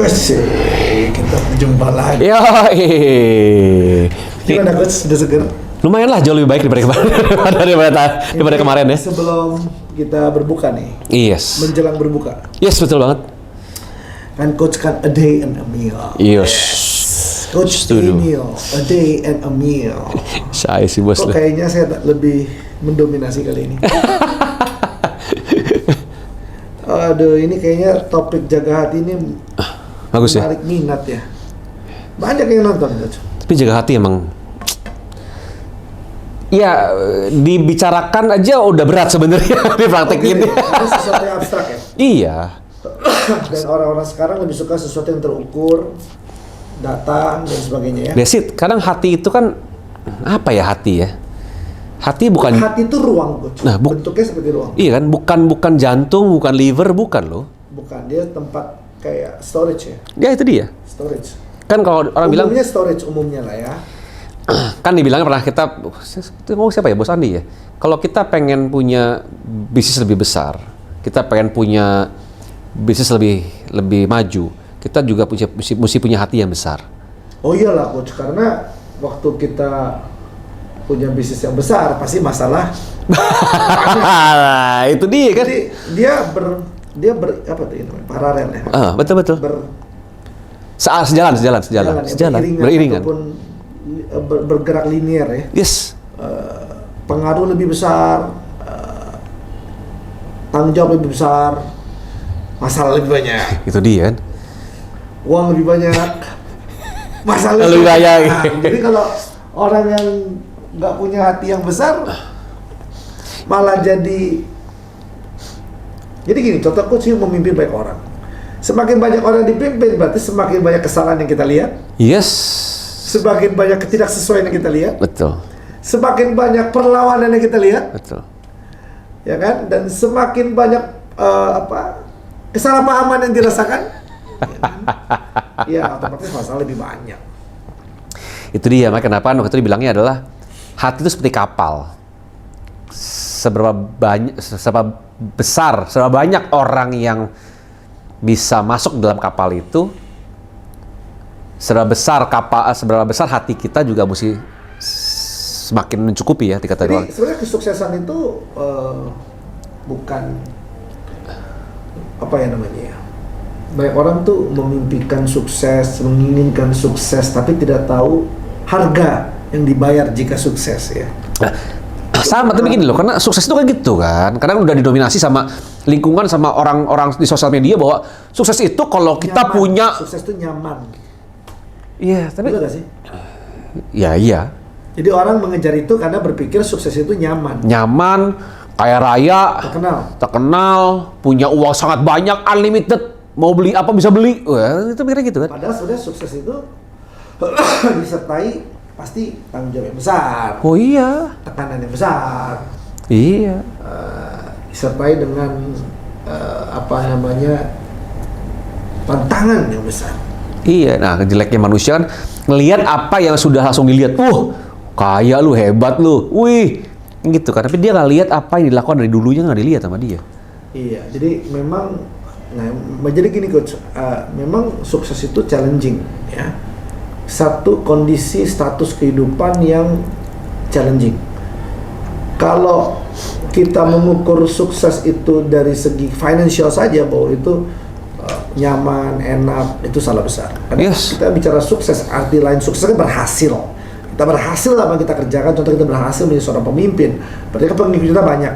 Kita berjumpa lagi. Yo, Gimana coach? Sudah seger? lumayan lah, jauh lebih baik daripada daripada kemarin ya. Sebelum kita berbuka nih. Yes. Menjelang berbuka. Yes, betul banget. Kan coach kan a day and a meal. Yes. Coach Setuju. meal, a day and a meal. Saya sih bos. Kok kayaknya saya lebih mendominasi kali ini. Aduh, ini kayaknya topik jaga hati ini Bagus ya. menarik minat ya. Banyak yang nonton coach. Tapi jaga hati emang. Ya, dibicarakan aja udah berat sebenarnya dipraktekin. Gitu ya? Ini sesuatu yang abstrak ya. Iya. Dan orang-orang sekarang lebih suka sesuatu yang terukur, data dan sebagainya ya. Desit, kadang hati itu kan apa ya hati ya? Hati bukan. Hati itu ruang coach. Nah, bentuknya seperti ruang. Iya kan, bukan jantung, bukan liver, bukan loh. Bukan, dia tempat kayak storage ya. Ya itu dia. Storage. Kan kalau orang bilang Umumnya storage umumnya lah ya. kan dibilangnya pernah itu ngomong siapa ya, Bos Andi ya, kalau kita pengen punya bisnis lebih besar, kita pengen punya bisnis lebih maju, kita juga mesti punya hati yang besar. Oh iyalah coach, karena waktu kita punya bisnis yang besar pasti masalah. Itu dia kan. Jadi dia ber apa tuh namanya, paralel ya. Betul sejalan beriringan. Ataupun bergerak linear ya. Yes. Pengaruh lebih besar, tanggung jawab lebih besar, masalah lebih banyak. Itu dia kan. Uang lebih banyak, masalah Lebih banyak. Jadi kalau orang yang nggak punya hati yang besar, malah jadi gini. Contoh coach memimpin banyak orang. Semakin banyak orang dipimpin, berarti semakin banyak kesalahan yang kita lihat. Yes. Semakin banyak ketidaksesuaian yang kita lihat. Betul. Semakin banyak perlawanan yang kita lihat. Betul. Ya kan? Dan semakin banyak kesalahpahaman yang dirasakan. Ya otomatis masalah lebih banyak. Itu dia, makanya kenapa waktu itu dibilangnya adalah hati itu seperti kapal. Seberapa banyak orang yang bisa masuk dalam kapal itu, seberapa besar hati kita juga mesti semakin mencukupi ya dikata doang. Jadi sebenarnya kesuksesan itu bukan apa ya namanya ya. Banyak orang tuh memimpikan sukses, menginginkan sukses, tapi tidak tahu harga yang dibayar jika sukses ya. Sama, tapi gini loh, karena sukses itu kan gitu kan. Kadang udah didominasi sama lingkungan, sama orang-orang di sosial media bahwa sukses itu kalau kita Nyaman. punya. Sukses itu nyaman. Iya, tapi. Betul gak sih? Ya iya. Jadi orang mengejar itu karena berpikir sukses itu nyaman. Nyaman, kaya raya, Terkenal, punya uang sangat banyak, unlimited, mau beli apa bisa beli. Wah, itu mikirnya gitu kan. Padahal sebenarnya sukses itu disertai pasti tanggung jawab yang besar, Oh iya. tekanan yang besar, Iya. disertai dengan tantangan yang besar. Iya, nah jeleknya manusia kan ngelihat apa yang sudah langsung dilihat. Kaya lu, hebat lu, wih, gitu kan. Tapi dia nggak lihat apa yang dilakukan dari dulunya, nggak dilihat sama dia. Iya, jadi memang, jadi gini coach, memang sukses itu challenging, ya. Satu kondisi status kehidupan yang challenging. Kalau kita mengukur sukses itu dari segi financial saja, bahwa itu nyaman, enak, itu salah besar. Karena kita bicara sukses, arti lain sukses kan berhasil. Kita berhasil apa yang kita kerjakan, contoh kita berhasil menjadi seorang pemimpin, berarti kan pengikut kita banyak.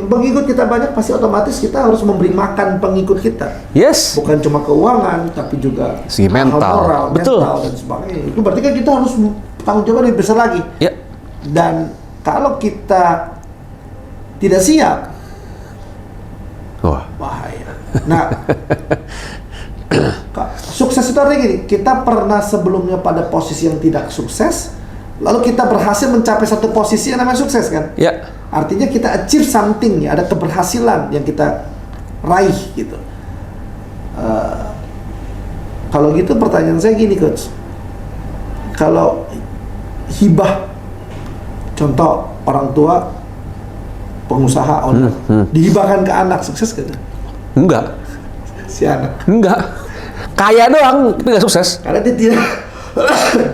Pengikut kita banyak, pasti otomatis kita harus memberi makan pengikut kita. Yes. Bukan cuma keuangan, tapi juga segi mental, moral, betul, mental dan sebagainya. Itu berarti kan kita harus tanggung jawab lebih besar lagi. Dan kalau kita tidak siap, bahaya. Nah, sukses itu artinya gini, kita pernah sebelumnya pada posisi yang tidak sukses, lalu kita berhasil mencapai satu posisi yang namanya sukses kan? Ya. Artinya kita achieve something, ya, ada keberhasilan yang kita raih gitu. Kalau gitu pertanyaan saya gini coach, kalau hibah, contoh orang tua pengusaha owner dihibahkan ke anak, sukses kan? Enggak. Si anak. Enggak. Kaya doang, tapi nggak sukses. Karena dia tidak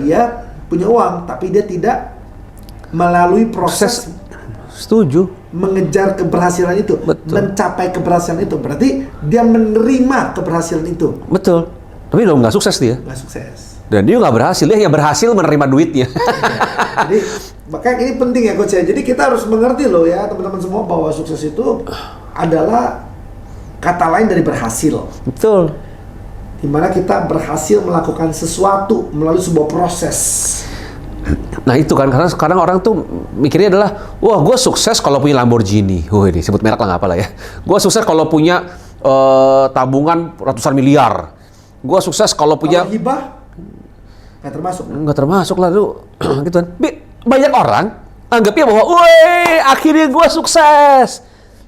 dia punya uang, tapi dia tidak melalui proses Setuju. mengejar keberhasilan itu, Betul. mencapai keberhasilan itu. Berarti dia menerima keberhasilan itu, Betul. Tapi udah nggak sukses dia. nggak sukses. Dan dia nggak berhasil, dia hanya berhasil menerima duitnya. Jadi makanya ini penting ya coach ya. Jadi kita harus mengerti loh ya teman-teman semua bahwa sukses itu adalah kata lain dari berhasil. Betul. Dimana kita berhasil melakukan sesuatu melalui sebuah proses. Nah itu kan, karena sekarang orang tuh mikirnya adalah, wah gue sukses kalau punya Lamborghini. Wah ini sebut merek lah nggak apa lah ya. Gue sukses kalau punya tabungan ratusan miliar. Gue sukses kalau punya... Kalau hibah nggak termasuk. Nggak termasuk lah lu. Gitu kan. Banyak orang anggapnya bahwa, woi akhirnya gue sukses.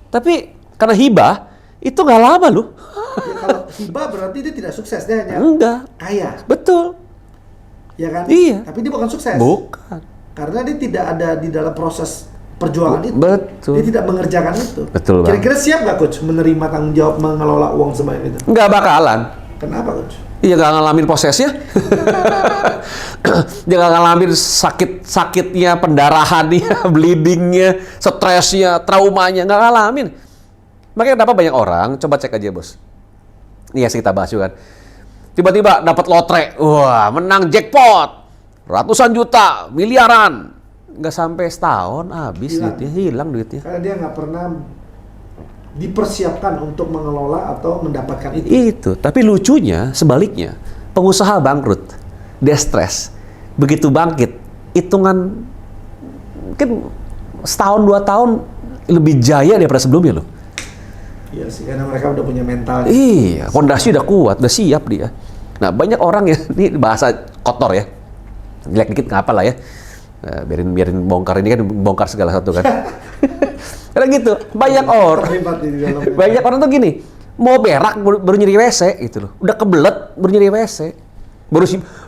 Tapi karena hibah, itu nggak lama lu. Ya, kalau hibah berarti dia tidak sukses, dia hanya Enggak. kaya, Betul. ya kan? Iya. Tapi dia bukan sukses. Bukan. Karena dia tidak ada di dalam proses perjuangan itu. Betul. Dia tidak mengerjakan itu. Betul, Bang. Kira-kira siap nggak coach menerima tanggung jawab mengelola uang sebanyak itu? Nggak bakalan. Kenapa coach? Iya nggak ngalamin prosesnya. Dia nggak ngalamin sakitnya, pendarahannya, bleedingnya, stresnya, traumanya. Nggak ngalamin. Makanya kenapa banyak orang, coba cek aja bos. Ini ya kita bahas juga kan. Tiba-tiba dapat lotre, wah menang jackpot. Ratusan juta, miliaran. Nggak sampai setahun habis Hilang. duitnya, hilang duitnya. Karena dia nggak pernah dipersiapkan untuk mengelola atau mendapatkan itu. Itu, tapi lucunya sebaliknya, pengusaha bangkrut, dia stres, begitu bangkit, hitungan mungkin setahun 2 tahun lebih jaya daripada sebelumnya loh. Iya sih, karena mereka udah punya mental. Iya, fondasi udah kuat, udah siap dia. Nah banyak orang ya, ini bahasa kotor ya, jelek dikit nggak apa lah ya. Biarin bongkar, ini kan bongkar segala satu kan. Karena gitu, banyak orang. Terlibat di dalamnya. Banyak orang tuh gini, mau berak baru nyari WC gitu loh. Udah kebelet baru nyari WC.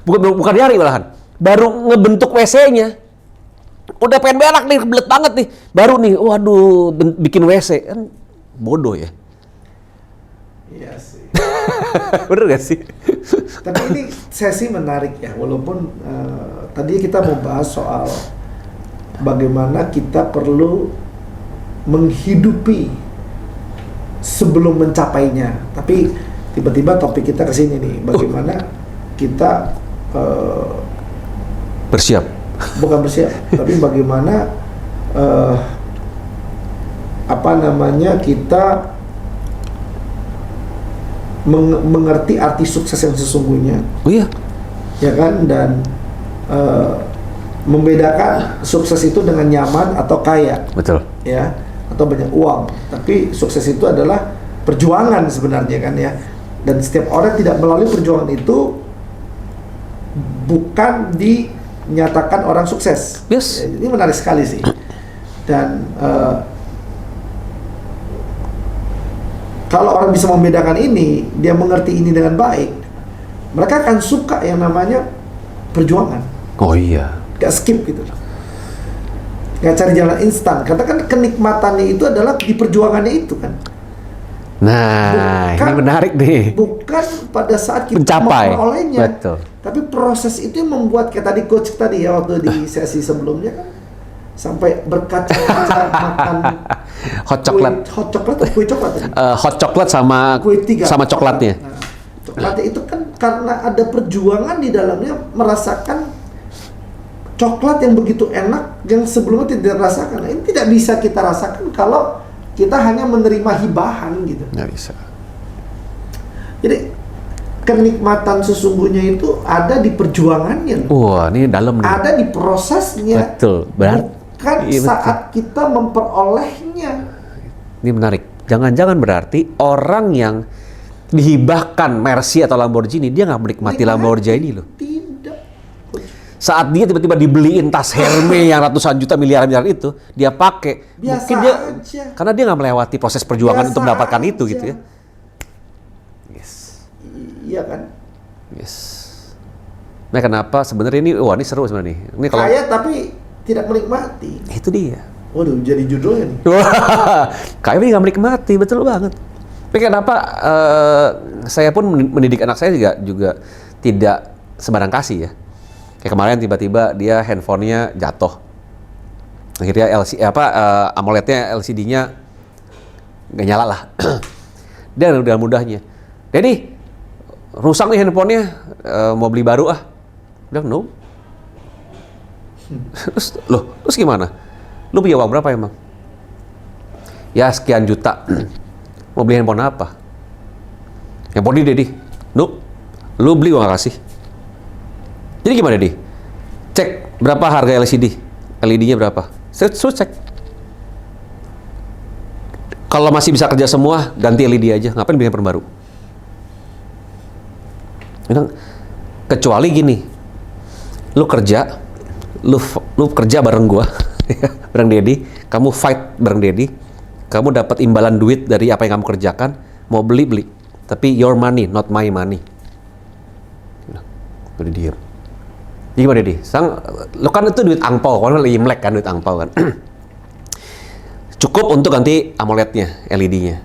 Bukan nyari malahan. Baru ngebentuk WC-nya. Udah pengen berak nih, kebelet banget nih. Baru nih, waduh bikin WC. Kan bodoh ya. Iya sih. Bener gak sih? Tapi ini sesi menarik ya, walaupun tadi kita mau bahas soal bagaimana kita perlu menghidupi sebelum mencapainya. Tapi tiba-tiba topik kita ke sini nih, bagaimana kita Bersiap. bukan bersiap, tapi bagaimana kita mengerti arti sukses yang sesungguhnya. Oh iya. Ya kan, dan membedakan sukses itu dengan nyaman atau kaya, Betul. ya, atau banyak uang. Tapi sukses itu adalah perjuangan sebenarnya kan ya. Dan setiap orang tidak melalui perjuangan itu bukan dinyatakan orang sukses. Yes. Ya, ini menarik sekali sih. Dan kalau orang bisa membedakan ini, dia mengerti ini dengan baik, mereka akan suka yang namanya perjuangan. Oh iya. Gak skip gitu. Gak cari jalan instan. Katakan kenikmatannya itu adalah di perjuangannya itu kan. Nah, ini menarik nih. Bukan pada saat kita Mencapai. memperolehnya. Betul. Tapi proses itu yang membuat, kayak tadi coach tadi ya waktu di sesi sebelumnya kan, sampai berkaca-kaca makan Hot coklat. hot coklat atau kue coklat tadi? Hot coklat sama Kue tiga. sama coklatnya. Nah, coklatnya itu kan karena ada perjuangan di dalamnya, merasakan coklat yang begitu enak yang sebelumnya tidak dirasakan. Nah, ini tidak bisa kita rasakan kalau kita hanya menerima hibahan gitu. Nggak bisa. Jadi kenikmatan sesungguhnya itu ada di perjuangannya, Wah, ini dalam nih. ada di prosesnya. Betul. Berarti Bukan iya, betul. saat kita memperolehnya. Ini menarik. Jangan-jangan berarti orang yang dihibahkan Mercy atau Lamborghini, dia nggak menikmati Lamborghini loh. Tidak. Saat dia tiba-tiba dibeliin tas Hermes yang ratusan juta miliar itu, dia pakai. Biasa Mungkin dia, aja. karena dia nggak melewati proses perjuangan Biasa untuk mendapatkan itu aja. gitu ya. Yes. Iya kan? Yes. Nah kenapa sebenarnya ini, wah ini seru sebenarnya nih. Ini kalau Kaya tapi tidak menikmati. itu dia. Waduh, jadi judulnya nih. Wah, kayaknya nggak menikmati, betul banget. Tapi kenapa saya pun mendidik anak saya juga tidak sembarang kasih ya. Kayak kemarin tiba-tiba dia handphonenya jatuh. Akhirnya AMOLED-nya LCD-nya nggak nyala lah. Dia udah mudahnya. Jadi rusak nih handphonenya, mau beli baru ah. Bilang no. Terus gimana? Lu punya uang berapa emang? Ya sekian juta. Mau beli handphone apa? Handphone ini Dedi. No. Lu beli gua nggak kasih. Jadi gimana Dedi? Cek berapa harga LCD? LED-nya berapa? Saya cek. Kalau masih bisa kerja semua, ganti LED aja. Ngapain beli handphone baru? Kecuali gini, lu kerja bareng gua, bareng Dedi, kamu fight bareng Dedi, kamu dapat imbalan duit dari apa yang kamu kerjakan, mau beli, tapi your money, not my money. Udah diem. Jadi gimana Dedi? Lu kan itu duit angpau, kan lagi Imlek kan duit angpau kan. Cukup untuk ganti AMOLED-nya, LED-nya.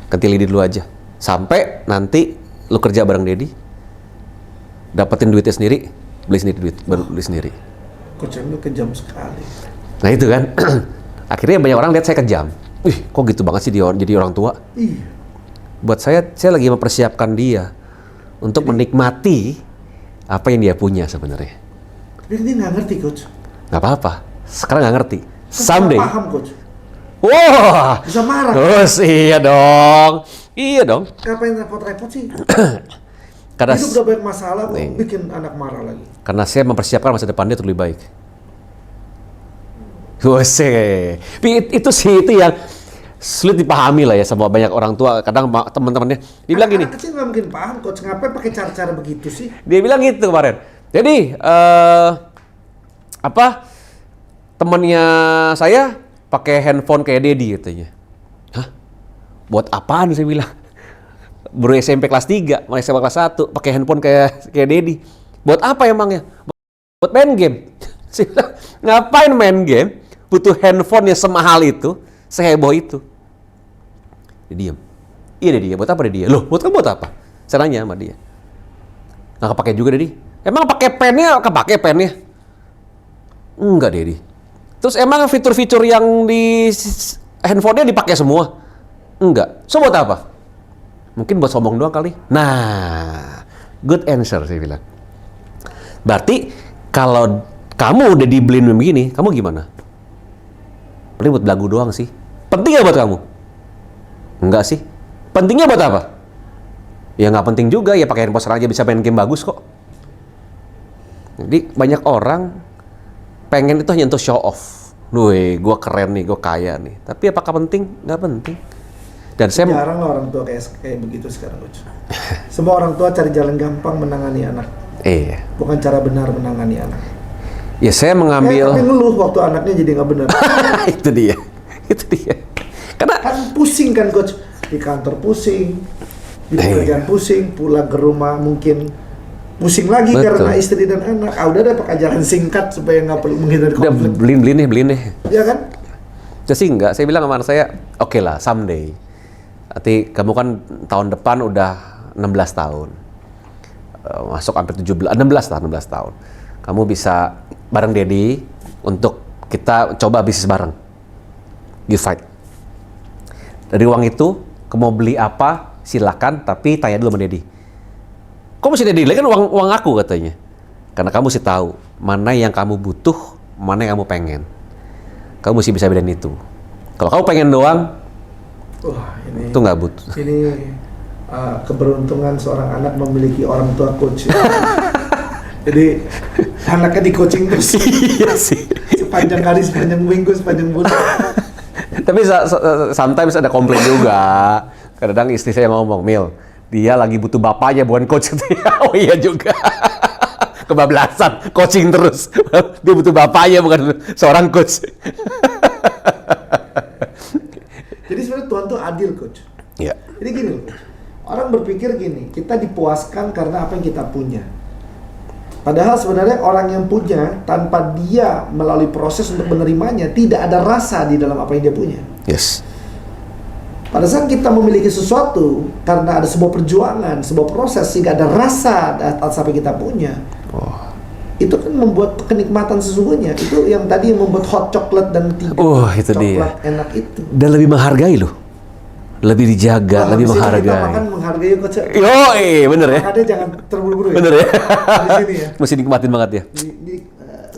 Ganti LED dulu aja. Sampai nanti lu kerja bareng Dedi, dapetin duitnya sendiri, baru beli sendiri. Coach Emil kejam sekali. Nah itu kan, akhirnya banyak orang lihat saya kejam. Wih, kok gitu banget sih dia jadi orang tua? Iya. Buat saya lagi mempersiapkan dia untuk menikmati apa yang dia punya sebenarnya. Tapi dia nggak ngerti, Coach. Nggak apa-apa, sekarang nggak ngerti. Someday. Paham, Coach. Wah, Bisa marah. terus iya dong. Ngapain repot-repot sih? Karena Hidup udah banyak masalah, kok bikin anak marah lagi. Karena saya mempersiapkan masa depan dia untuk lebih baik. Itu yang sulit dipahami lah ya sama banyak orang tua. Kadang teman-temannya dia bilang gini. Anak kecil nggak mungkin paham, Coach. Ngapain pakai cara-cara begitu sih? Dia bilang gitu kemarin. Jadi temannya saya pakai handphone kayak Dedi katanya. Hah? Buat apaan saya bilang? Baru SMP kelas 3, mau SMA kelas 1, pakai handphone kayak Dedi. Buat apa emangnya? Buat main game. Saya bilang, ngapain main game? Butuh handphone yang semahal itu, seheboh itu. Dia diam. Iya dia, buat apa dia? Loh, buat apa? Saya nanya sama dia. Nggak kepake juga Dedi. Emang pakai pennya, kepake pennya? Enggak Dedi. Terus emang fitur-fitur yang di handphonenya dipakai semua? Enggak. So buat apa? Mungkin buat sombong doang kali. Nah, good answer saya bilang. Berarti kalau kamu udah dibeliin begini, kamu gimana? Paling buat belagu doang sih. Penting nggak buat kamu? Enggak sih. Pentingnya buat apa? Ya nggak penting juga, ya pakai handphone aja bisa main game bagus kok. Jadi banyak orang pengen itu hanya untuk show off. Wih, gue keren nih, gue kaya nih. Tapi apakah penting? Nggak penting. Dan saya jarang lah orang tua kayak begitu sekarang, Coach. Semua orang tua cari jalan gampang menangani anak. Iya. Bukan cara benar menangani anak. Ya saya mengambil. Tapi ngeluh waktu anaknya jadi nggak benar. Itu dia. Karena kan pusing kan, Coach. Di kantor pusing, di pekerjaan pusing, pulang ke rumah mungkin pusing lagi. Betul. Karena istri dan anak. Udah ada pakai jalan singkat supaya nggak perlu menghindari konflik. Udah beliin deh. Iya kan? Jadi enggak. Saya bilang sama anak saya, oke lah, someday. Nanti kamu kan tahun depan udah 16 tahun. Masuk hampir 16 tahun. Kamu bisa bareng Dedi untuk kita coba bisnis bareng. You fight. Dari uang itu, kamu mau beli apa, silakan, tapi tanya dulu sama Dedi. Kok mesti Dedi? Kan uang aku katanya. Karena kamu mesti tahu mana yang kamu butuh, mana yang kamu pengen. Kamu mesti bisa bedain itu. Kalau kamu pengen doang, wah, ini itu nggak butuh. Ini keberuntungan seorang anak memiliki orang tua coach. Jadi anaknya di coaching terus. Iya sih. Sepanjang hari, sepanjang minggu, sepanjang bulan. Tapi sometimes ada komplain juga. Kadang istri saya ngomong, Mil, dia lagi butuh bapaknya bukan coach. Oh iya juga. Kebablasan, coaching terus. Dia butuh bapaknya bukan seorang coach. Jadi sebenarnya Tuhan tuh adil, Coach. Iya. Jadi gini loh, orang berpikir gini, kita dipuaskan karena apa yang kita punya. Padahal sebenarnya orang yang punya, tanpa dia melalui proses untuk menerimanya, tidak ada rasa di dalam apa yang dia punya. Yes. Pada saat kita memiliki sesuatu karena ada sebuah perjuangan, sebuah proses sehingga ada rasa atas apa yang kita punya. Itu kan membuat kenikmatan sesungguhnya. Itu yang tadi yang membuat hot chocolate dan itu coklat dia. enak itu. Dan lebih menghargai loh. Lebih dijaga, lebih menghargai. Kita makan menghargai coach. Bener ya. Makanya jangan terburu-buru ya. Bener ya. Di sini ya. Mesti nikmatin banget ya.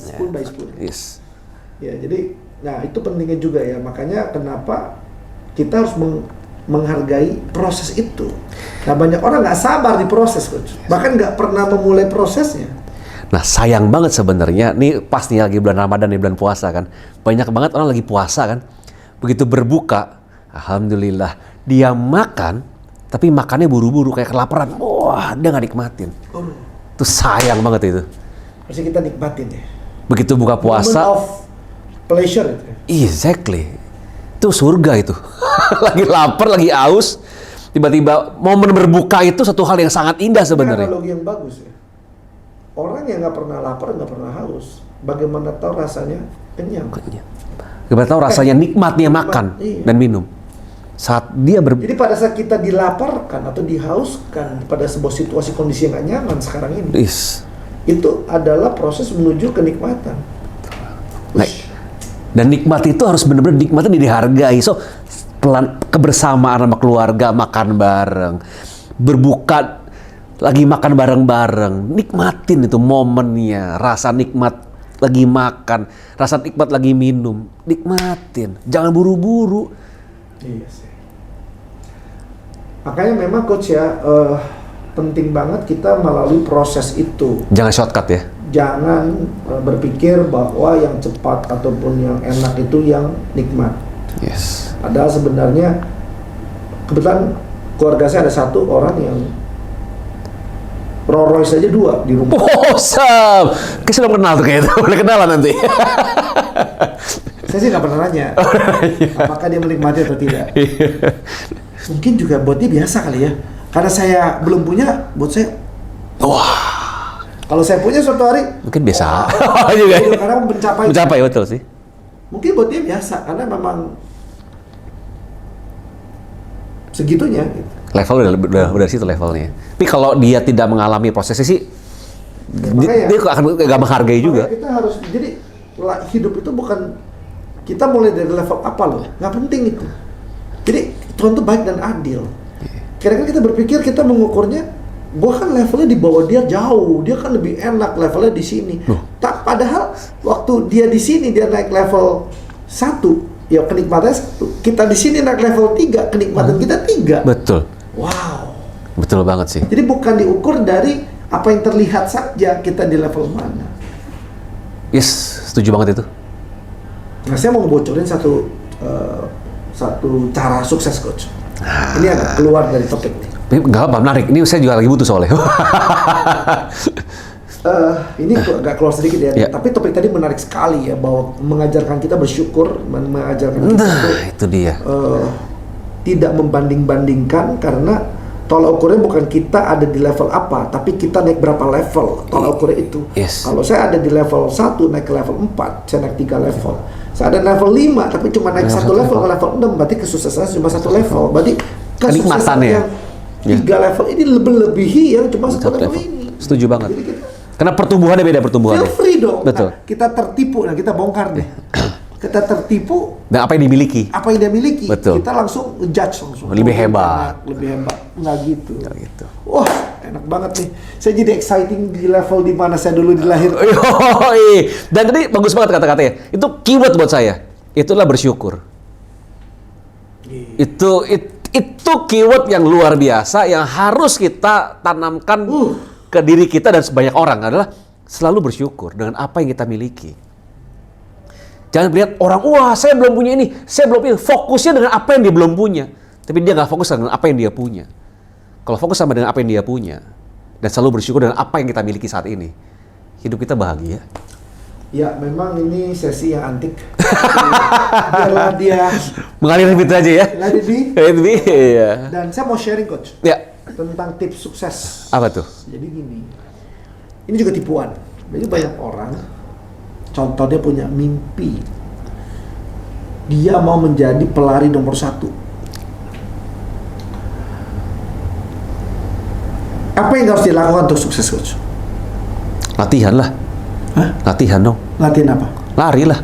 Spoon by spoon. Yes. Ya, jadi nah itu pentingnya juga ya. Makanya kenapa kita harus menghargai proses itu. Nah, banyak orang nggak sabar di proses, coach. Bahkan nggak pernah memulai prosesnya. Nah, sayang banget sebenarnya. Nih pas nih lagi bulan Ramadan nih, bulan puasa kan. Banyak banget orang lagi puasa kan. Begitu berbuka, alhamdulillah dia makan, tapi makannya buru-buru kayak kelaparan. Wah, dia nggak nikmatin. Itu sayang banget itu. Harusnya kita nikmatin ya. Begitu buka puasa. Moment of pleasure itu. Exactly. Itu surga itu. Lagi lapar, lagi aus, tiba-tiba momen berbuka itu satu hal yang sangat indah sebenarnya. Analogi yang bagus ya. Orang yang nggak pernah lapar, nggak pernah haus, bagaimana tahu rasanya kenyang? Gimana tahu rasanya nikmatnya makan iya. dan minum. Saat dia Jadi pada saat kita dilaparkan atau dihauskan pada sebuah situasi kondisi yang nggak nyaman sekarang ini, itu adalah proses menuju kenikmatan. Nah, dan nikmat itu harus benar-benar nikmatnya dihargai. So, kebersamaan sama keluarga, makan bareng, berbuka, lagi makan bareng-bareng, nikmatin itu momennya, rasa nikmat lagi makan, rasa nikmat lagi minum, nikmatin, jangan buru-buru. Iya sih. Makanya memang coach ya, penting banget kita melalui proses itu. Jangan shortcut ya. Jangan berpikir bahwa yang cepat ataupun yang enak itu yang nikmat. Yes. Padahal sebenarnya kebetulan keluarga saya ada satu orang yang Rolls Royce aja 2 di rumah. Awesome. Kita sudah kenal tuh kayaknya. Boleh kenalan nanti. Saya sih nggak pernah nanya apakah dia menikmati atau tidak. Mungkin juga buat dia biasa kali ya. Karena saya belum punya, buat saya Wah. kalau saya punya suatu hari Mungkin biasa. juga. Karena mencapai Betul sih. Mungkin buat dia biasa karena memang segitunya gitu. Level udah situ levelnya. Tapi kalau dia tidak mengalami prosesnya sih, dia akan gak menghargai juga. Kita harus, jadi hidup itu bukan kita mulai dari level apa loh, nggak penting itu. Jadi Tuhan tuh baik dan adil. Kadang-kadang kita berpikir kita mengukurnya, gua kan levelnya di bawah dia jauh, dia kan lebih enak levelnya di sini. Tak, padahal waktu dia di sini dia naik level 1, ya kenikmatannya 1. Kita di sini naik level 3, kenikmatan kita 3. Betul. Wow. Betul banget sih. Jadi bukan diukur dari apa yang terlihat saja kita di level mana. Yes, setuju banget itu. Nah, saya mau ngebocorin satu cara sukses coach. Ini agak keluar dari topik nih. Nggak apa, menarik. Ini saya juga lagi butuh soalnya. Ini agak keluar sedikit ya. Yeah. Tapi topik tadi menarik sekali ya, bahwa mengajarkan kita bersyukur, mengajarkan kita itu dia. Tidak membanding-bandingkan, karena tolak ukurnya bukan kita ada di level apa, tapi kita naik berapa level tolak ukurnya itu. Yes. Kalau saya ada di level 1 naik ke level 4, saya naik 3 level. Saya ada level 5 tapi cuma naik 1 level ke level 6, berarti kesuksesan cuma 1 level. Berarti kesuksesan yang 3 level ini lebih-lebihi yang cuma 1 level ini. Setuju banget. Karena pertumbuhannya beda pertumbuhannya. Feel free dong. Betul. Nah, kita tertipu, nah kita bongkar deh. Kita tertipu. Dan apa yang dimiliki? Apa yang dia miliki? Betul. Kita langsung judge langsung. Lebih hebat. Lebih hebat. Nggak gitu. Nggak gitu. Wah, enak banget nih. Saya jadi exciting di level di mana saya dulu dilahirkan. Dan tadi bagus banget kata-katanya. Itu keyword buat saya. Itulah bersyukur. Itu keyword yang luar biasa yang harus kita tanamkan ke diri kita dan sebanyak orang adalah selalu bersyukur dengan apa yang kita miliki. Jangan lihat orang, wah saya belum punya ini, saya belum punya. Fokusnya dengan apa yang dia belum punya. Tapi dia nggak fokus dengan apa yang dia punya. Kalau fokus sama dengan apa yang dia punya, dan selalu bersyukur dengan apa yang kita miliki saat ini, hidup kita bahagia. Ya, memang ini sesi yang antik. Biarlah dia mengalir lebih aja ya. Iya. Dan saya mau sharing coach. Ya. Tentang tips sukses. Apa tuh? Jadi gini. Ini juga tipuan. Jadi banyak orang, contohnya punya mimpi, dia mau menjadi pelari nomor 1. Apa yang harus dilakukan untuk sukses, coach? Latihan lah. Hah? Latihan dong. Latihan apa? Lari lah.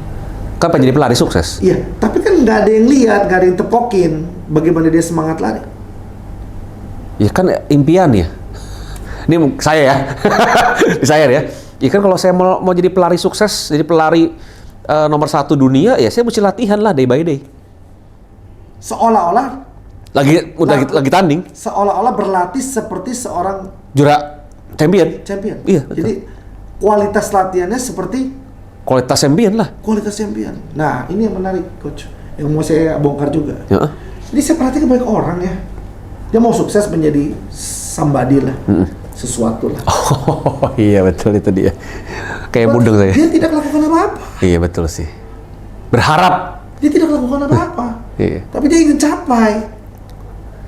Kan pengen jadi pelari sukses. Iya, tapi kan nggak ada yang lihat, nggak ada yang tepokin bagaimana dia semangat lari. Ya kan impian ya. Ini saya ya. Saya ya. Ya kan kalau saya mau jadi pelari sukses, jadi pelari nomor 1 dunia, ya saya mesti latihan lah day by day. Seolah-olah Lagi tanding. Seolah-olah berlatih seperti seorang Juara champion. Iya, betul. Jadi kualitas latihannya seperti Kualitas champion lah. kualitas champion. Nah, ini yang menarik, coach. Yang mau saya bongkar juga. Ya. Ini saya perhatikan banyak orang ya. Dia mau sukses menjadi somebody lah. Sesuatu lah. Oh iya betul itu dia. Kayak mudeng saya. Dia tidak lakukan apa-apa. Iya betul sih. Berharap. Dia tidak lakukan apa-apa. Iya. Tapi dia ingin capai.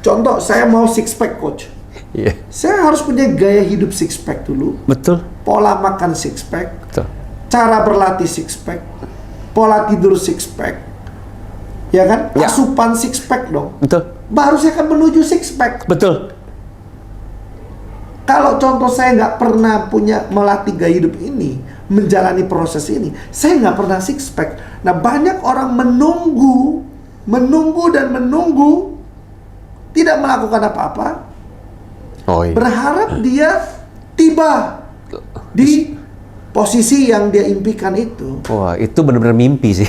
Contoh, saya mau six pack, coach. Iya. Saya harus punya gaya hidup six pack dulu. Betul. Pola makan six pack. Betul. Cara berlatih six pack, pola tidur six pack, ya kan? Ya. Asupan six pack dong. Betul. Baru saya akan menuju six pack. Betul. Kalau contoh saya nggak pernah melatih gaya hidup ini, menjalani proses ini, saya nggak pernah six pack. Nah, banyak orang menunggu, tidak melakukan apa-apa, Oh iya. berharap dia tiba di posisi yang dia impikan itu. Wah itu benar-benar mimpi sih.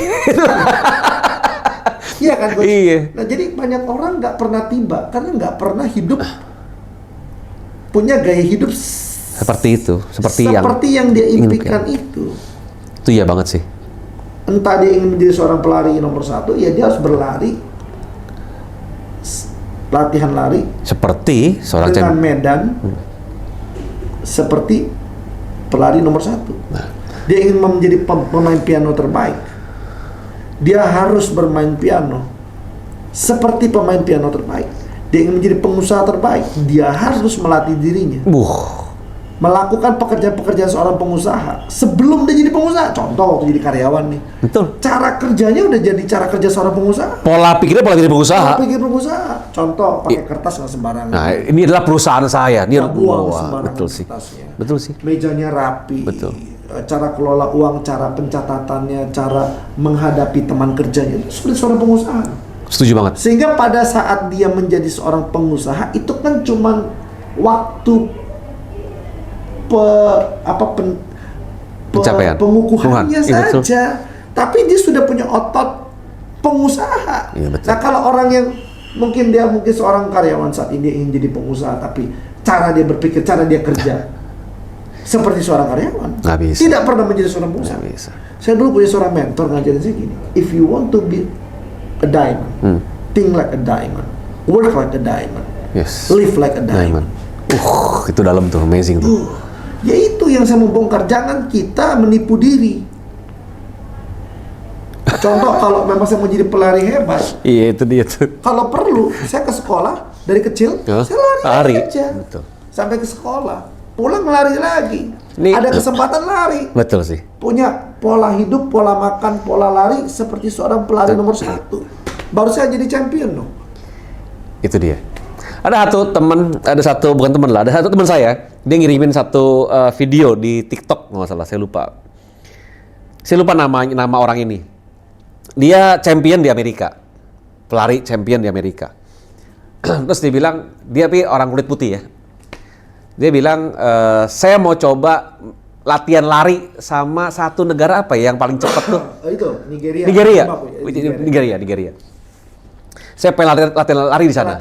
Iya kan, Coach? Iya. Nah, jadi banyak orang nggak pernah tiba karena nggak pernah hidup punya gaya hidup Seperti itu. Seperti yang dia impikan inginkan. itu. Itu iya banget sih. Entah dia ingin menjadi seorang pelari nomor 1, ya dia harus berlari, latihan lari Seperti seorang dengan medan seperti pelari nomor 1. Dia ingin menjadi pemain piano terbaik. Dia harus bermain piano seperti pemain piano terbaik. Dia ingin menjadi pengusaha terbaik. Dia harus melatih dirinya melakukan pekerjaan-pekerjaan seorang pengusaha sebelum dia jadi pengusaha. Contoh, waktu jadi karyawan nih, Betul. cara kerjanya udah jadi cara kerja seorang pengusaha. Pola pikirnya pola jadi pengusaha. Pikir pengusaha. Contoh, pakai kertas nggak sembarangan. Nah ini adalah perusahaan saya. Ini Nggak buang wah, sembarangan betul sih. kertasnya. Betul sih. Mejanya rapi. Betul. Cara kelola uang, cara pencatatannya, cara menghadapi teman kerjanya itu seperti seorang pengusaha. Setuju banget. Sehingga pada saat dia menjadi seorang pengusaha itu kan cuman waktu Pencapaian. pengukuhannya Iya, betul. saja. Tapi dia sudah punya otot pengusaha. Iya, betul. Nah, kalau orang yang mungkin seorang karyawan saat ini dia ingin jadi pengusaha, tapi cara dia berpikir, cara dia kerja seperti seorang karyawan, Nggak bisa. tidak pernah menjadi seorang pengusaha. Nggak bisa. Saya dulu punya seorang mentor ngajarin saya gini, if you want to be a diamond, think like a diamond, work like a diamond, Yes. live like a diamond. Itu dalam tuh, amazing tuh. Ya itu yang saya mau bongkar, jangan kita menipu diri. Contoh, kalau memang saya mau jadi pelari hebat, Iya itu dia tuh. kalau perlu saya ke sekolah dari kecil, Ya, saya lari aja Betul. sampai ke sekolah, pulang lari lagi. Ini- Ada kesempatan lari, Betul sih. punya pola hidup, pola makan, pola lari seperti seorang pelari nomor 1. Baru saya jadi champion dong. Itu dia. Ada satu teman saya, dia ngirimin satu video di TikTok nggak salah, saya lupa nama orang ini. Dia champion di Amerika, pelari champion di Amerika. Terus dia bilang, dia orang kulit putih ya. Dia bilang, saya mau coba latihan lari sama satu negara apa ya yang paling cepat tuh? Itu Nigeria. Nigeria. Saya pengen latihan lari di sana.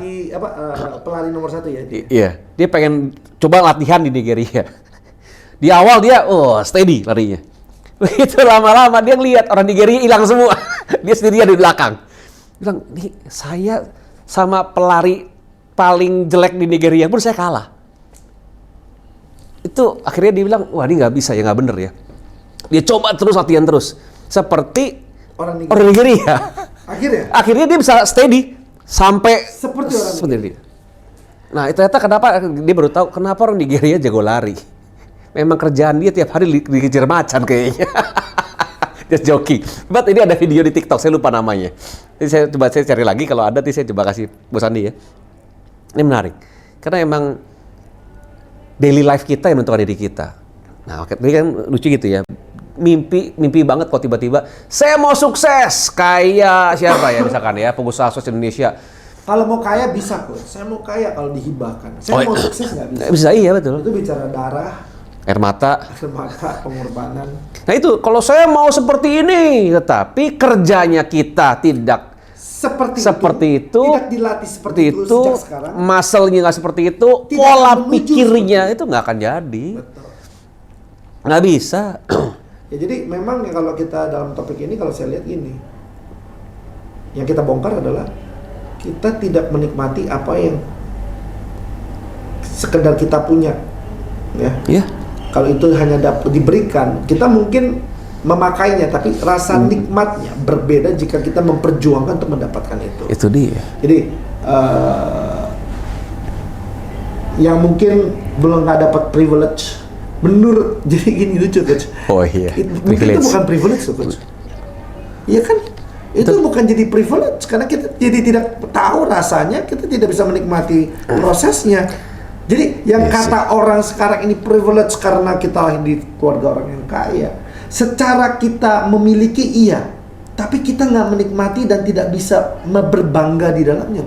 Pelari nomor 1 ya. Iya, dia pengen coba latihan di Nigeria. Di awal dia, steady larinya. Begitu lama-lama dia ngeliat orang Nigeria hilang semua. Dia sendirian di belakang. Bilang, nih saya sama pelari paling jelek di Nigeria pun saya kalah. Itu akhirnya dia bilang, wah ini nggak bisa ya, nggak bener ya. Dia coba terus latihan terus. Seperti orang Nigeria. Akhirnya dia bisa steady sampai seperti orang dia. Nah, ternyata kenapa dia baru tahu kenapa orang Nigeria jago lari. Memang kerjaan dia tiap hari dikejar macan kayaknya. Just joking. But ini ada video di TikTok, saya lupa namanya. Jadi saya cari lagi, kalau ada nanti saya coba kasih Bos Andi ya. Ini menarik. Karena emang daily life kita yang menentukan diri kita. Nah, ini kan lucu gitu ya. Mimpi banget kok tiba-tiba saya mau sukses kayak siapa ya misalkan ya pengusaha sukses Indonesia. Kalau mau kaya bisa kok. Saya mau kaya kalau dihibahkan. Saya mau sukses nggak bisa. Bisa, iya betul. Itu bicara darah, Air mata, pengorbanan. Nah itu kalau saya mau seperti ini, tetapi kerjanya kita tidak seperti itu, tidak dilatih seperti itu sejak sekarang. muscle-nya nggak seperti itu, Tidak pola akan menuju pikirnya itu nggak akan jadi, Betul. nggak bisa. Ya jadi memang ya kalau kita dalam topik ini kalau saya lihat gini, yang kita bongkar adalah kita tidak menikmati apa yang sekedar kita punya, ya. Iya. Kalau itu hanya dapat diberikan, kita mungkin memakainya, tapi rasa nikmatnya berbeda jika kita memperjuangkan untuk mendapatkan itu. Itu dia. Jadi yang mungkin belum nggak dapat privilege, menurut jadi gini lucu coach. Oh iya. Mungkin itu bukan privilege tuh coach. Iya kan? Itu bukan jadi privilege karena kita jadi tidak tahu rasanya, kita tidak bisa menikmati prosesnya. Jadi yang kata orang sekarang ini privilege karena kita lahir di keluarga orang yang kaya, secara kita memiliki iya, tapi kita nggak menikmati dan tidak bisa berbangga di dalamnya.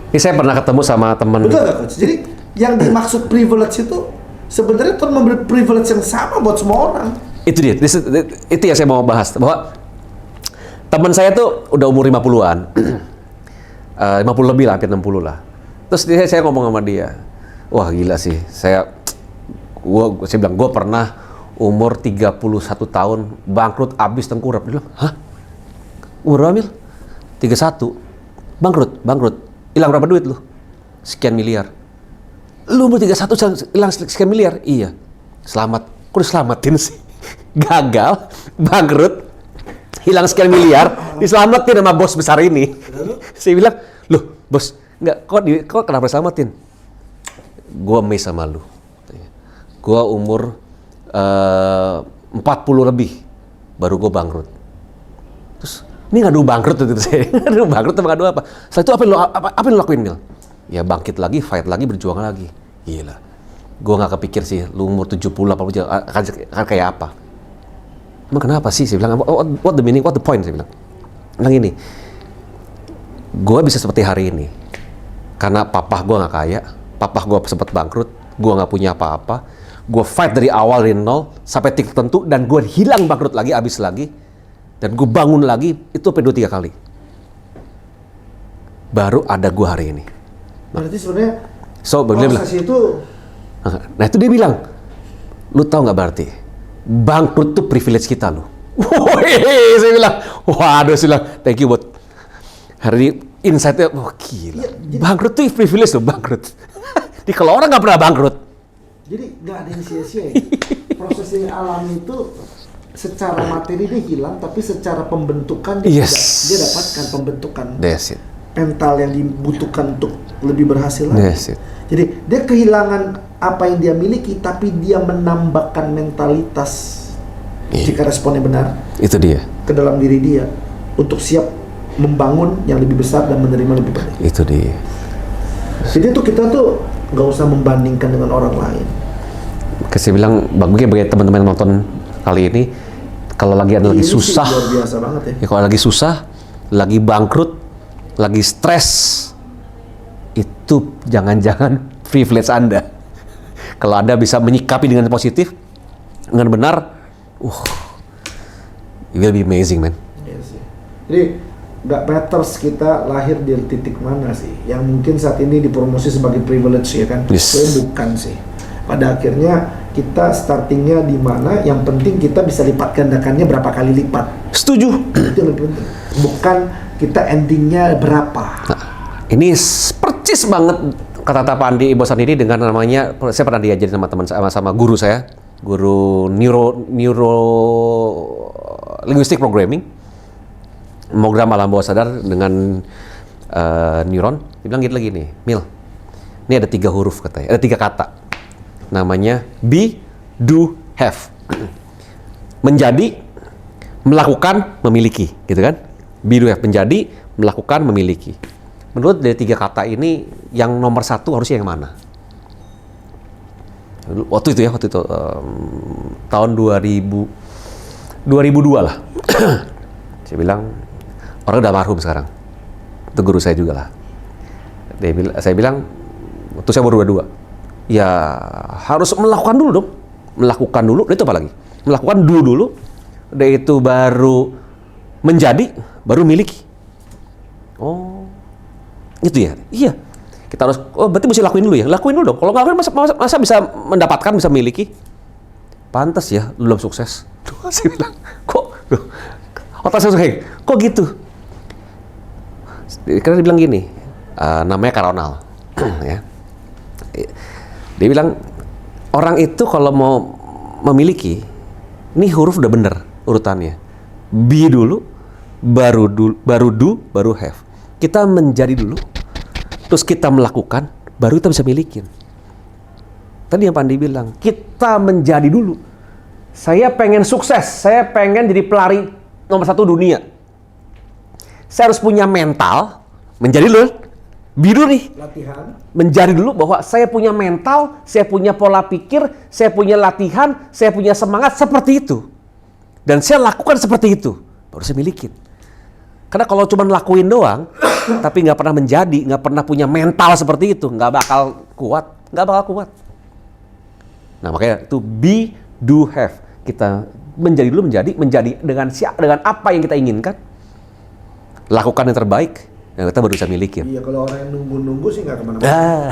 Ini saya pernah ketemu sama teman. Betul nggak coach? Jadi yang dimaksud privilege itu sebenarnya Tuhan memberi privilege yang sama buat semua orang. Itu dia. Itu yang saya mau bahas bahwa teman saya tuh udah umur 50-an. 50 lebih lah, hampir 60 lah. Terus saya ngomong sama dia, wah gila sih, saya bilang, gue pernah umur 31 tahun, bangkrut abis tengkurap. Dia bilang, hah? Umur berapa, Mil? 31, bangkrut. Hilang berapa duit lu? Sekian miliar. Lu umur 31 hilang sekian miliar? Iya. Selamat. Kok diselamatin sih? Gagal, bangkrut, hilang sekian miliar, diselamatin sama bos besar ini. Saya bilang, loh bos, kok kenapa diselamatin? Gua amazed sama lu. Gua umur 40 lebih baru gua bangkrut. Terus ini ngadu bangkrut gitu saya. Ngadu bangkrut apa ngadu apa? Setelah itu apa yang lo lakuin, Mil? Ya bangkit lagi, fight lagi, berjuang lagi. Gila. Gua nggak kepikir sih lu umur 70 80 akan kayak apa. Emang kenapa sih? Saya bilang, what the meaning, what the point? Saya bilang. Bilang ini. Gua bisa seperti hari ini karena papa gue nggak kaya, papa gue sempat bangkrut, gue nggak punya apa-apa, gue fight dari awal dari nol sampai titik tertentu dan gue hilang bangkrut lagi, abis lagi, dan gue bangun lagi itu sampai 2-3 kali, baru ada gue hari ini. Berarti sebenarnya proses itu. Nah itu dia bilang, lu tahu nggak berarti bangkrut tuh privilege kita lu. Saya bilang, waduh, saya bilang thank you buat hari insight-nya, gila. Bangkrut tuh privilege loh, bangkrut. Di kalau orang nggak pernah bangkrut. Jadi nggak ada yang sia-sia ya. Proses yang alami itu secara materi dia hilang, tapi secara pembentukan dia dapatkan pembentukan mental yang dibutuhkan untuk lebih berhasil lagi. Jadi dia kehilangan apa yang dia miliki, tapi dia menambahkan mentalitas jika responnya benar. Itu dia. Ke dalam diri dia untuk siap membangun yang lebih besar dan menerima lebih banyak. Itu dia. Jadi tuh kita tuh nggak usah membandingkan dengan orang lain. Saya bilang bagi teman-teman nonton kali ini, kalau lagi ada lagi susah, luar biasa banget ya. Kalau lagi susah, lagi bangkrut, lagi stres, itu jangan-jangan privilege Anda. Kalau Anda bisa menyikapi dengan positif, dengan benar, it will be amazing, man. Yes, ya. Jadi nggak matters kita lahir di titik mana sih, yang mungkin saat ini dipromosi sebagai privilege ya kan? Sebenarnya bukan sih. Pada akhirnya kita startingnya di mana, yang penting kita bisa lipat gandakannya berapa kali lipat. Setuju. Itu yang lebih penting. Bukan kita endingnya berapa. Nah, ini percis banget kata Pak Andi Ibosan ini dengan namanya, saya pernah diajarin sama teman sama guru saya, guru neuro linguistic programming, program alam bawah sadar dengan neuron. Dia bilang gitu lagi nih, Mil, ini ada 3 huruf katanya, ada 3 kata, namanya be, do, have. Menjadi, melakukan, memiliki, gitu kan? Be, do, have, menjadi, melakukan, memiliki. Menurut dari 3 kata ini, yang nomor 1 harusnya yang mana? Waktu itu tahun 2002 lah. Saya bilang, orang udah marhum sekarang. Itu guru saya juga lah. Saya bilang, waktu saya baru 22, ya harus melakukan dulu dong. Melakukan dulu, itu apa lagi? Melakukan dulu, udah itu baru menjadi, baru miliki. Oh, gitu ya? Iya. Kita harus, berarti mesti lakuin dulu ya? Lakuin dulu dong. Kalau nggak lakuin, masa bisa mendapatkan, bisa miliki? Pantes ya, lu belum sukses. Saya bilang, otak saya kok gitu? Karena dia bilang gini, namanya Karonal. Ya. Dia bilang, orang itu kalau mau memiliki, ini huruf udah bener urutannya. Be dulu, baru do, baru have. Kita menjadi dulu, terus kita melakukan, baru kita bisa milikin. Tadi yang Pandi bilang, kita menjadi dulu. Saya pengen sukses, saya pengen jadi pelari nomor 1 dunia. Saya harus punya mental, menjadi dulu, biru nih. Latihan. Menjadi dulu bahwa saya punya mental, saya punya pola pikir, saya punya latihan, saya punya semangat seperti itu. Dan saya lakukan seperti itu, baru saya milikin. Karena kalau cuma lakuin doang, tapi nggak pernah menjadi, nggak pernah punya mental seperti itu, nggak bakal kuat. Nah makanya itu be, do, have. Kita menjadi dulu, menjadi dengan apa yang kita inginkan, lakukan yang terbaik, dan kita baru bisa milikin. Iya, kalau orang yang nunggu-nunggu sih nggak kemana-mana.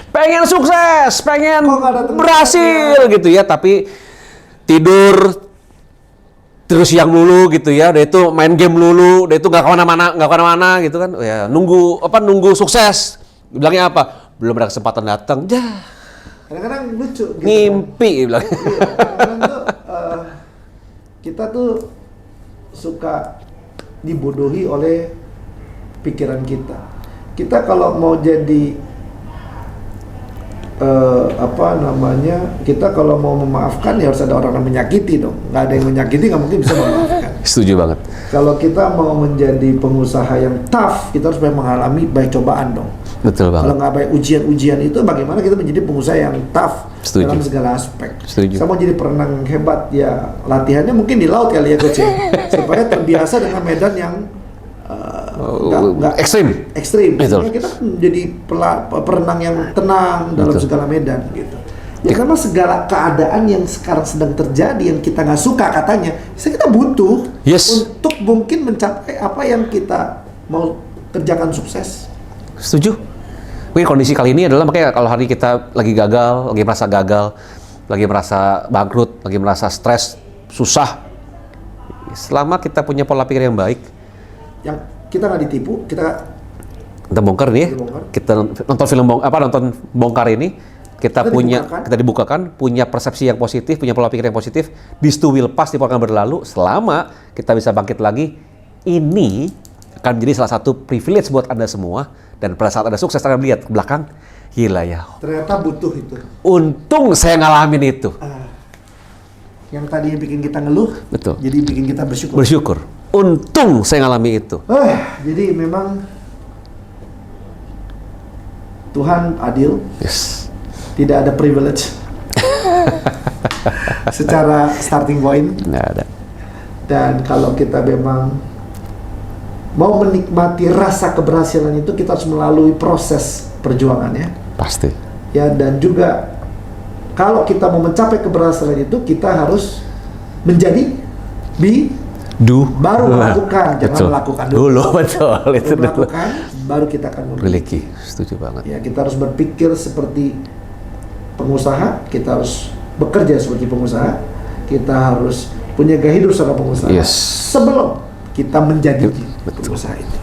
Pengen sukses, pengen Kok nggak ada berhasil gitu ya, tapi tidur terus siang dulu gitu ya, udah itu main game dulu, udah itu nggak kemana-mana gitu kan, ya nunggu sukses, bilangnya apa? Belum ada kesempatan datang, Kadang-kadang lucu gitu. ngimpi bilang. Iya, kadang-kadang tuh kita tuh suka dibodohi oleh pikiran kita. Kita kalau mau jadi kita kalau mau memaafkan ya harus ada orang yang menyakiti dong. Nggak ada yang menyakiti nggak mungkin bisa memaafkan. Setuju banget. Kalau kita mau menjadi pengusaha yang tough, kita harus mengalami banyak cobaan dong. Betul banget. Kalau nggak banyak ujian-ujian itu, bagaimana kita menjadi pengusaha yang tough dalam segala aspek. Setuju. Saya mau jadi perenang hebat, ya latihannya mungkin di laut kali ya coach ya, supaya terbiasa dengan medan yang nggak ekstrim. Sehingga kita jadi perenang yang tenang dalam segala medan gitu. Ya karena segala keadaan yang sekarang sedang terjadi yang kita nggak suka katanya, kita butuh untuk mungkin mencapai apa yang kita mau kerjakan sukses. Setuju. Mungkin kondisi kali ini adalah makanya kalau hari kita lagi gagal, lagi merasa bangkrut, lagi merasa stres, susah. Selama kita punya pola pikir yang baik, yang kita nggak ditipu, kita bongkar nih ya. Kita nonton bongkar ini, kita dibukakan, punya persepsi yang positif, punya pola pikir yang positif, this too will pass, itu akan berlalu. Selama kita bisa bangkit lagi, ini akan menjadi salah satu privilege buat Anda semua. Dan pada saat Anda sukses, Anda lihat ke belakang, gila ya. Ternyata butuh itu. Untung saya ngalamin itu. Yang tadi bikin kita ngeluh, betul. Jadi bikin kita bersyukur. Bersyukur. Untung saya ngalami itu. Jadi memang Tuhan adil. Yes. Tidak ada privilege. Secara starting point. Nggak ada. Dan kalau kita memang mau menikmati rasa keberhasilan itu, kita harus melalui proses perjuangannya. Pasti. Ya, dan juga kalau kita mau mencapai keberhasilan itu, kita harus menjadi baru melakukan, jangan melakukan dulu. Betul. Itu melakukan, baru kita akan memiliki. Setuju banget. Ya, kita harus berpikir seperti pengusaha, kita harus bekerja seperti pengusaha, kita harus punya gaya hidup sebagai pengusaha. Yes. Sebelum kita menjadi pengusaha itu.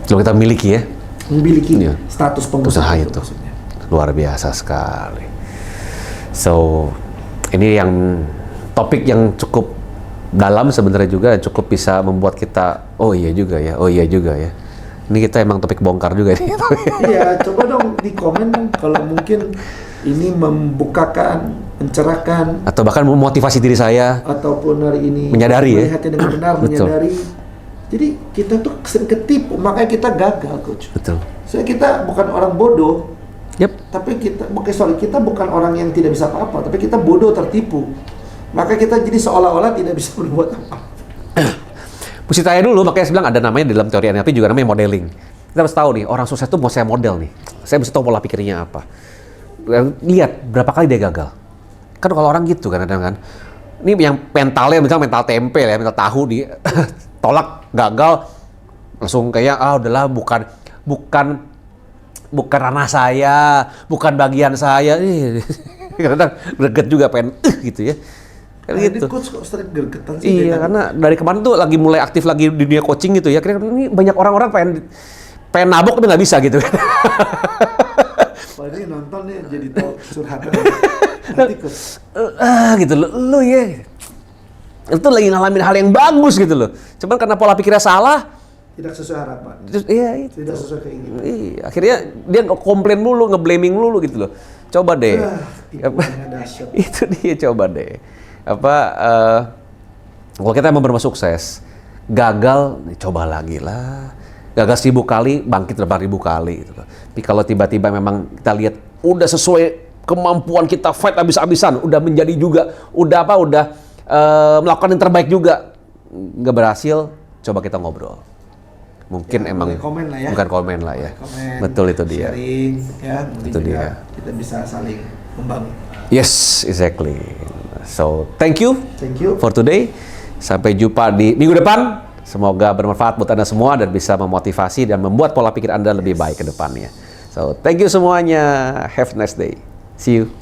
Kalau kita miliki ya. Memiliki status pengusaha itu. Luar biasa sekali. So, ini yang topik yang cukup dalam sebenarnya juga, cukup bisa membuat kita oh iya juga ya. Ini kita emang topik bongkar juga nih. Iya, coba dong di komen dong kalau mungkin ini membukakan, mencerahkan, atau bahkan memotivasi diri saya, ataupun hari ini menyadari melihatnya dengan benar, menyadari. Jadi kita tuh sering ketipu, makanya kita gagal, coach. Betul. Kita bukan orang bodoh, Tapi kita bukan orang yang tidak bisa apa-apa, tapi kita bodoh tertipu. Maka kita jadi seolah-olah tidak bisa berbuat apa. Mesti tanya dulu, makanya saya bilang ada namanya dalam teori NLP juga namanya modeling. Kita harus tahu nih, orang sukses itu mau saya model nih. Saya mesti tahu pola pikirnya apa. Lihat berapa kali dia gagal. Kan kalau orang gitu kan kadang kan. Ini yang mentalnya, misalnya mental tempe ya, mental tahu di tolak, gagal, langsung kayak udahlah bukan ranah saya, bukan bagian saya. Kadang greget juga pengen gitu ya. Kan gitu. Coach kok sering gregetan sih? Iya, karena dari kemarin tuh lagi mulai aktif lagi di dunia coaching gitu ya. Kira-kira ini banyak orang-orang pengen nabok tapi nggak bisa gitu. Wah, ini nonton nih jadi tahu curhatan. Nanti coach. Gitu lu ya. Itu lagi ngalamin hal yang bagus gitu loh. Cuman karena pola pikirnya salah, Tidak sesuai harapan. iya itu. Tidak sesuai keinginan. Iya, akhirnya dia komplain mulu, nge-blaming mulu gitu loh. Coba deh. Tipuannya dahsyat. Itu dia, coba deh. Kalau kita mau berbuat sukses, gagal, coba lagi lah. Gagal 1000 kali, bangkit 8.000 kali gitu loh. Tapi kalau tiba-tiba memang kita lihat udah sesuai kemampuan kita, fight abis-abisan, udah menjadi juga, udah melakukan yang terbaik juga, nggak berhasil, coba kita ngobrol. Mungkin Ya, emang komen lah ya. bukan komen lah ya. Komen, Betul itu dia. sharing, ya. Mungkin Itu juga dia. kita bisa saling membangun. Yes, exactly. So, thank you Thank you. for today. Sampai jumpa di minggu depan. Semoga bermanfaat buat Anda semua dan bisa memotivasi dan membuat pola pikir Anda lebih baik ke depannya. So, thank you semuanya. Have a nice day. See you.